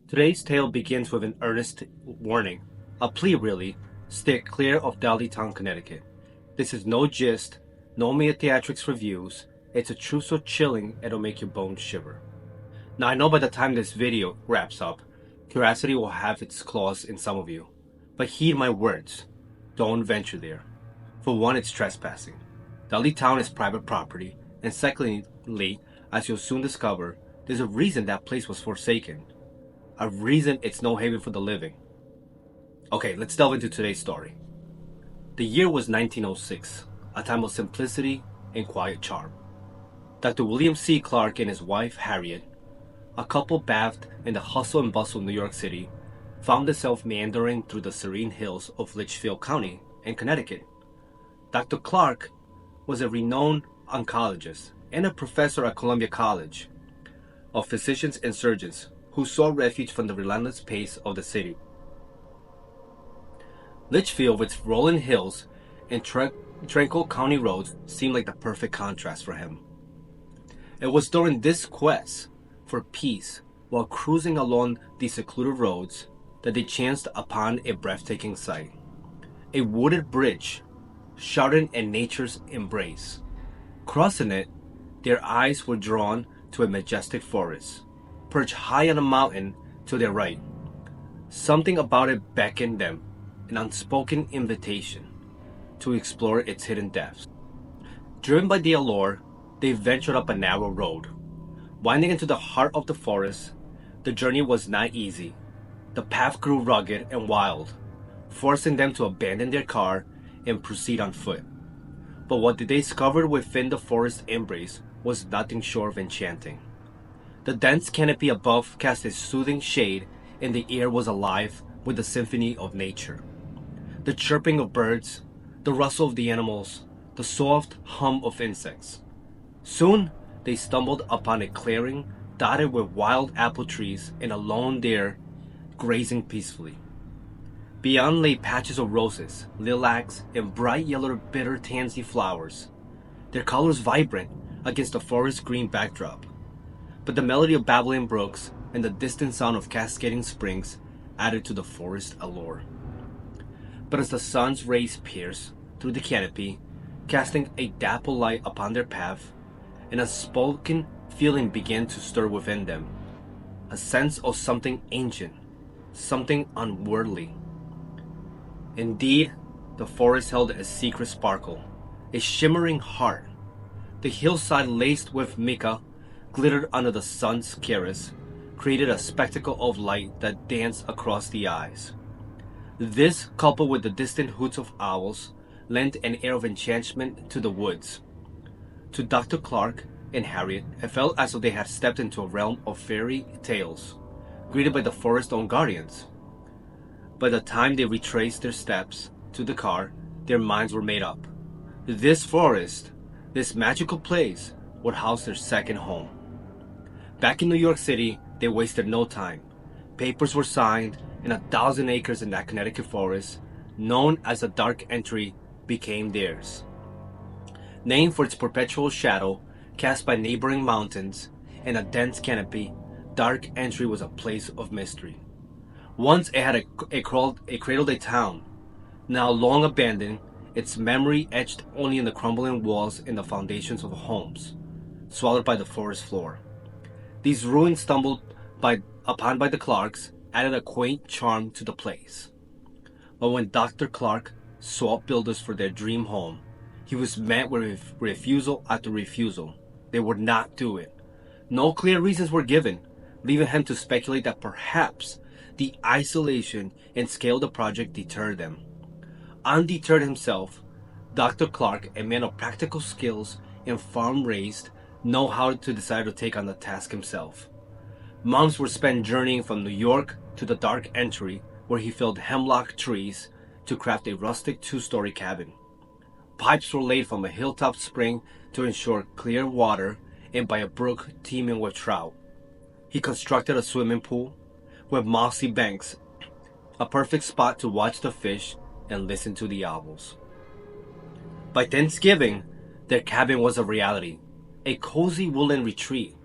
Today's tale begins with an earnest warning, a plea really, stay clear of Dudleytown, Connecticut. This is no gist, no mere theatrics reviews, it's a truth so chilling it'll make your bones shiver. Now I know by the time this video wraps up, curiosity will have its claws in some of you, but heed my words, don't venture there. For one, it's trespassing. Dudleytown is private property, and secondly, as you'll soon discover, there's a reason that place was forsaken. A reason it's no haven for the living. Okay, let's delve into today's story. The year was 1906, a time of simplicity and quiet charm. Dr. William C. Clark and his wife Harriet, a couple bathed in the hustle and bustle of New York City, found themselves meandering through the serene hills of Litchfield County in Connecticut. Dr. Clark was a renowned oncologist and a professor at Columbia College of Physicians and Surgeons who sought refuge from the relentless pace of the city. Litchfield, with its rolling hills and tranquil county roads, seemed like the perfect contrast for him. It was during this quest for peace, while cruising along these secluded roads, that they chanced upon a breathtaking sight. A wooded bridge, shrouded in nature's embrace. Crossing it, their eyes were drawn to a majestic forest, perched high on a mountain to their right. Something about it beckoned them, an unspoken invitation to explore its hidden depths. Driven by the allure, they ventured up a narrow road. Winding into the heart of the forest, the journey was not easy. The path grew rugged and wild, forcing them to abandon their car and proceed on foot. But what they discovered within the forest embrace was nothing short of enchanting. The dense canopy above cast a soothing shade, and the air was alive with the symphony of nature. The chirping of birds, the rustle of the animals, the soft hum of insects. Soon, they stumbled upon a clearing dotted with wild apple trees and alone there, grazing peacefully. Beyond lay patches of roses, lilacs, and bright yellow bitter tansy flowers, their colors vibrant against the forest green backdrop. But the melody of babbling brooks and the distant sound of cascading springs added to the forest allure. But as the sun's rays pierced through the canopy, casting a dapple light upon their path, an unspoken feeling began to stir within them, a sense of something ancient, something unworldly. Indeed, the forest held a secret sparkle, a shimmering heart. The hillside laced with mica glittered under the sun's caress, created a spectacle of light that danced across the eyes. This, coupled with the distant hoots of owls, lent an air of enchantment to the woods. To Dr. Clark and Harriet, it felt as though they had stepped into a realm of fairy tales, greeted by the forest's own guardians. By the time they retraced their steps to the car, their minds were made up. This forest, this magical place, would house their second home. Back in New York City, they wasted no time. Papers were signed, and 1,000 acres in that Connecticut forest, known as the Dark Entry, became theirs. Named for its perpetual shadow cast by neighboring mountains and a dense canopy, Dark Entry was a place of mystery. Once it had a cradled a town, now long abandoned, its memory etched only in the crumbling walls and the foundations of homes, swallowed by the forest floor. These ruins stumbled upon by the Clarks added a quaint charm to the place. But when Dr. Clark sought builders for their dream home, he was met with refusal after refusal. They would not do it. No clear reasons were given, leaving him to speculate that perhaps the isolation and scale of the project deterred them. Undeterred himself, Dr. Clark, a man of practical skills and farm-raised, know how to decide to take on the task himself. Months were spent journeying from New York to the Dark Entry, where he felled hemlock trees to craft a rustic 2-story cabin. Pipes were laid from a hilltop spring to ensure clear water and by a brook teeming with trout. He constructed a swimming pool with mossy banks, a perfect spot to watch the fish and listen to the owls. By Thanksgiving, their cabin was a reality, a cozy woolen retreat.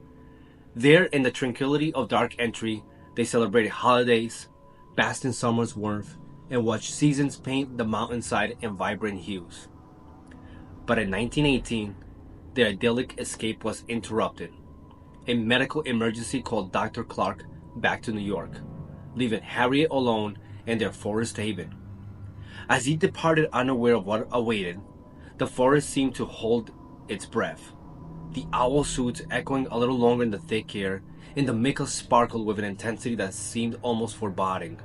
There, in the tranquility of Dark Entry, They celebrated holidays, basked in summer's warmth, and watched seasons paint the mountainside in vibrant hues. But in 1918, their idyllic escape was interrupted. A medical emergency called Dr. Clark back to New York, leaving Harriet alone in their forest haven. As he departed unaware of what awaited, the forest seemed to hold its breath. The owl suits echoing a little longer in the thick air, and the mica sparkled with an intensity that seemed almost foreboding.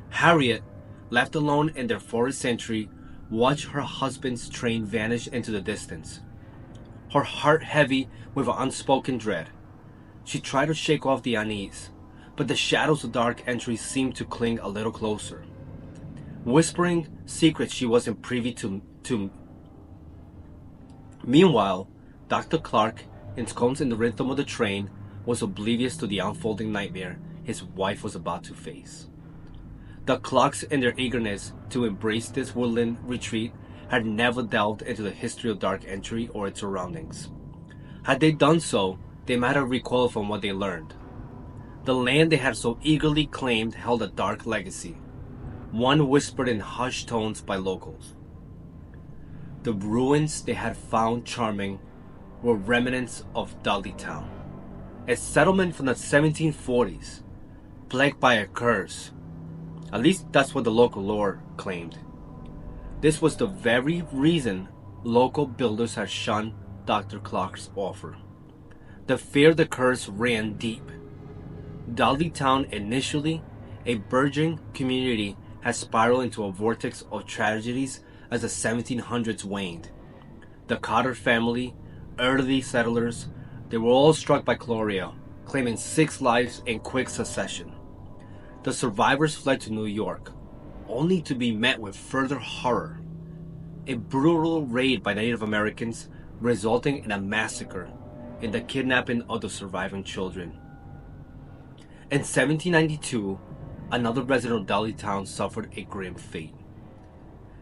Harriet, left alone in their forest sanctuary, watched her husband's train vanish into the distance. Her heart heavy with an unspoken dread. She tried to shake off the unease, but the shadows of dark entry seemed to cling a little closer, whispering secrets she wasn't privy to. Meanwhile, Dr. Clark, ensconced in the rhythm of the train, was oblivious to the unfolding nightmare his wife was about to face. The Clarks, in their eagerness to embrace this woodland retreat, had never delved into the history of Dark Entry or its surroundings. Had they done so, they might have recoiled from what they learned. The land they had so eagerly claimed held a dark legacy, one whispered in hushed tones by locals. The ruins they had found charming were remnants of Dudleytown, a settlement from the 1740s, plagued by a curse. At least that's what the local lore claimed. This was the very reason local builders had shunned Dr. Clark's offer. The fear of the curse ran deep. Dudleytown, initially a burgeoning community, had spiraled into a vortex of tragedies as the 1700s waned. The Cotter family, early settlers, they were all struck by cholera, claiming 6 lives in quick succession. The survivors fled to New York, only to be met with further horror. A brutal raid by Native Americans resulting in a massacre and the kidnapping of the surviving children. In 1792, another resident of Dudleytown suffered a grim fate.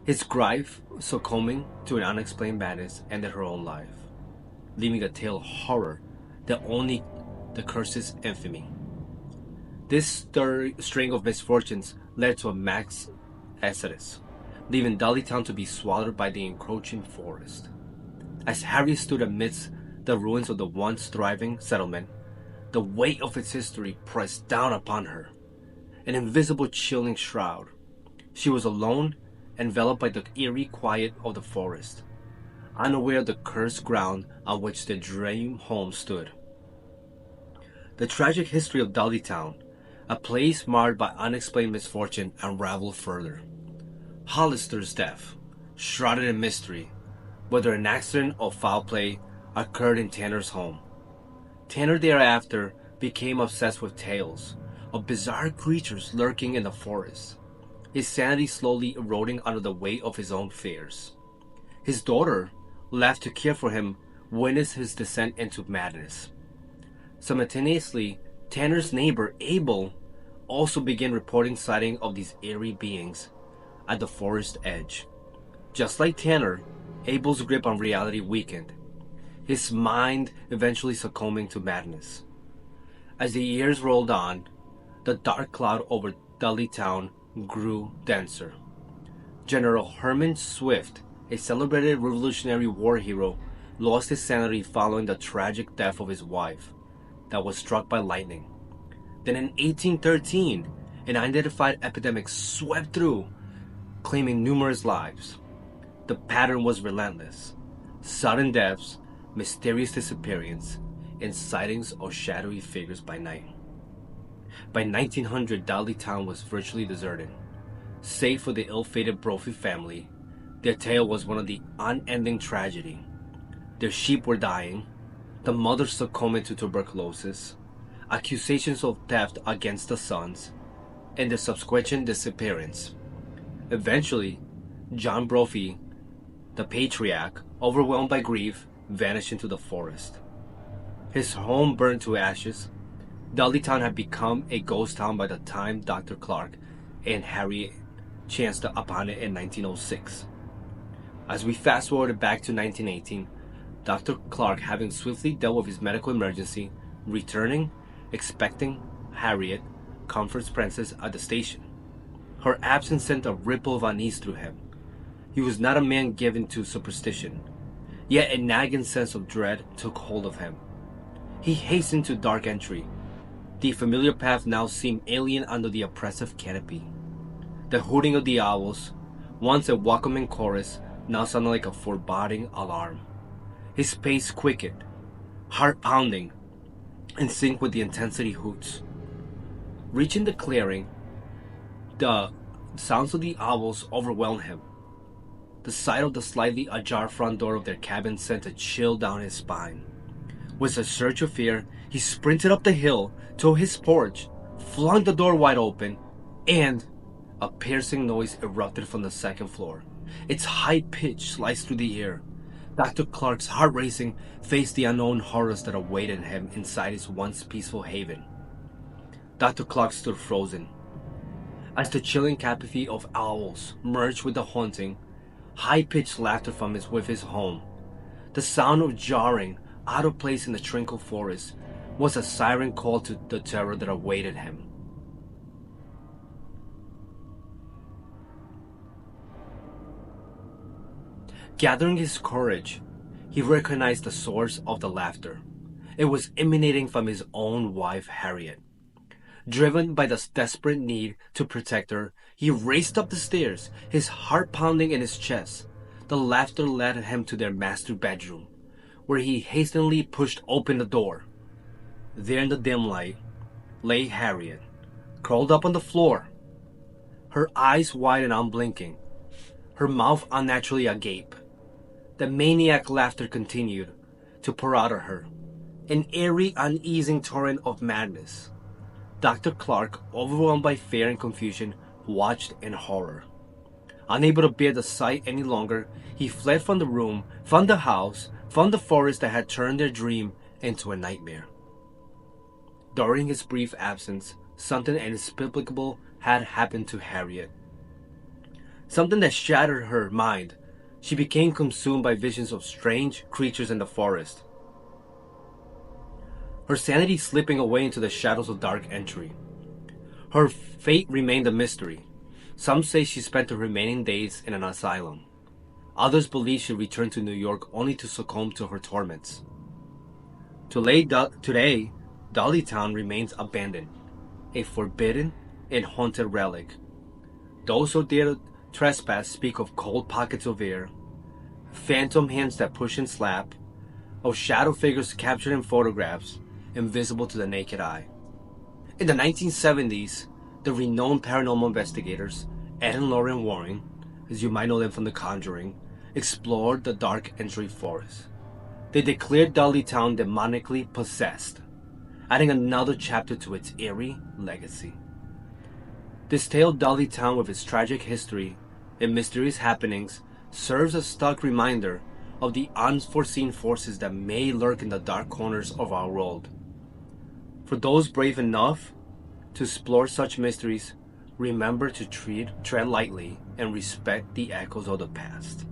His wife, succumbing to an unexplained madness, ended her own life, leaving a tale of horror that only the curse's infamy. This string of misfortunes led to a mass exodus, leaving Dudleytown to be swallowed by the encroaching forest. As Harriet stood amidst the ruins of the once thriving settlement, the weight of its history pressed down upon her, an invisible chilling shroud. She was alone, enveloped by the eerie quiet of the forest, unaware of the cursed ground on which the dream home stood. The tragic history of Dudleytown, a place marred by unexplained misfortune, unraveled further. Hollister's death, shrouded in mystery, whether an accident or foul play, occurred in Tanner's home. Tanner thereafter became obsessed with tales of bizarre creatures lurking in the forest, his sanity slowly eroding under the weight of his own fears. His daughter, left to care for him, witnessed his descent into madness. Simultaneously, Tanner's neighbor, Abel, also began reporting sighting of these eerie beings at the forest edge. Just like Tanner, Abel's grip on reality weakened, his mind eventually succumbing to madness. As the years rolled on, the dark cloud over Dudleytown grew denser. General Herman Swift, a celebrated Revolutionary War hero, lost his sanity following the tragic death of his wife that was struck by lightning. Then in 1813, an unidentified epidemic swept through, claiming numerous lives. The pattern was relentless: sudden deaths, mysterious disappearance, and sightings of shadowy figures by night. By 1900, Dudleytown was virtually deserted. Save for the ill-fated Brophy family, their tale was one of the unending tragedy. Their sheep were dying, the mother succumbed to tuberculosis, accusations of theft against the sons, and the subsequent disappearance. Eventually, John Brophy, the patriarch, overwhelmed by grief, vanished into the forest. His home burned to ashes. Dudleytown had become a ghost town by the time Dr. Clark and Harriet chanced upon it in 1906. As we fast forward back to 1918, Dr. Clark, having swiftly dealt with his medical emergency, returning, expecting Harriet, comforts Princess at the station. Her absence sent a ripple of unease through him. He was not a man given to superstition, yet a nagging sense of dread took hold of him. He hastened to Dark Entry. The familiar path now seemed alien under the oppressive canopy. The hooting of the owls, once a welcoming chorus, now sounded like a foreboding alarm. His pace quickened, heart pounding, in sync with the intensity hoots. Reaching the clearing, the sounds of the owls overwhelmed him. The sight of the slightly ajar front door of their cabin sent a chill down his spine. With a surge of fear, he sprinted up the hill to his porch, flung the door wide open, and a piercing noise erupted from the second floor. Its high pitch sliced through the air. Dr. Clark's heart racing faced the unknown horrors that awaited him inside his once peaceful haven. Dr. Clark stood frozen. As the chilling apathy of owls merged with the haunting, high-pitched laughter from his home, the sound of jarring, out of place in the tranquil forest, was a siren call to the terror that awaited him. Gathering his courage, he recognized the source of the laughter. It was emanating from his own wife, Harriet. Driven by the desperate need to protect her, he raced up the stairs, his heart pounding in his chest. The laughter led him to their master bedroom, where he hastily pushed open the door. There in the dim light lay Harriet, curled up on the floor, her eyes wide and unblinking, her mouth unnaturally agape. The maniac laughter continued to pour out of her, an eerie, uneasing torrent of madness. Dr. Clark, overwhelmed by fear and confusion, watched in horror. Unable to bear the sight any longer, he fled from the room, from the house, from the forest that had turned their dream into a nightmare. During his brief absence, something inexplicable had happened to Harriet. Something that shattered her mind. She became consumed by visions of strange creatures in the forest, her sanity slipping away into the shadows of Dark Entry. Her fate remained a mystery. Some say she spent her remaining days in an asylum. Others believe she returned to New York only to succumb to her torments. Today, Dudleytown remains abandoned, a forbidden and haunted relic. Those who dare trespass speak of cold pockets of air, phantom hands that push and slap, of shadow figures captured in photographs, invisible to the naked eye. In the 1970s, the renowned paranormal investigators, Ed and Lauren Warren, as you might know them from The Conjuring, explored the Dark Entry forest. They declared Dudleytown demonically possessed, adding another chapter to its eerie legacy. This tale, Dudleytown, with its tragic history and mysterious happenings, serves a stark reminder of the unforeseen forces that may lurk in the dark corners of our world. For those brave enough to explore such mysteries, remember to tread lightly and respect the echoes of the past.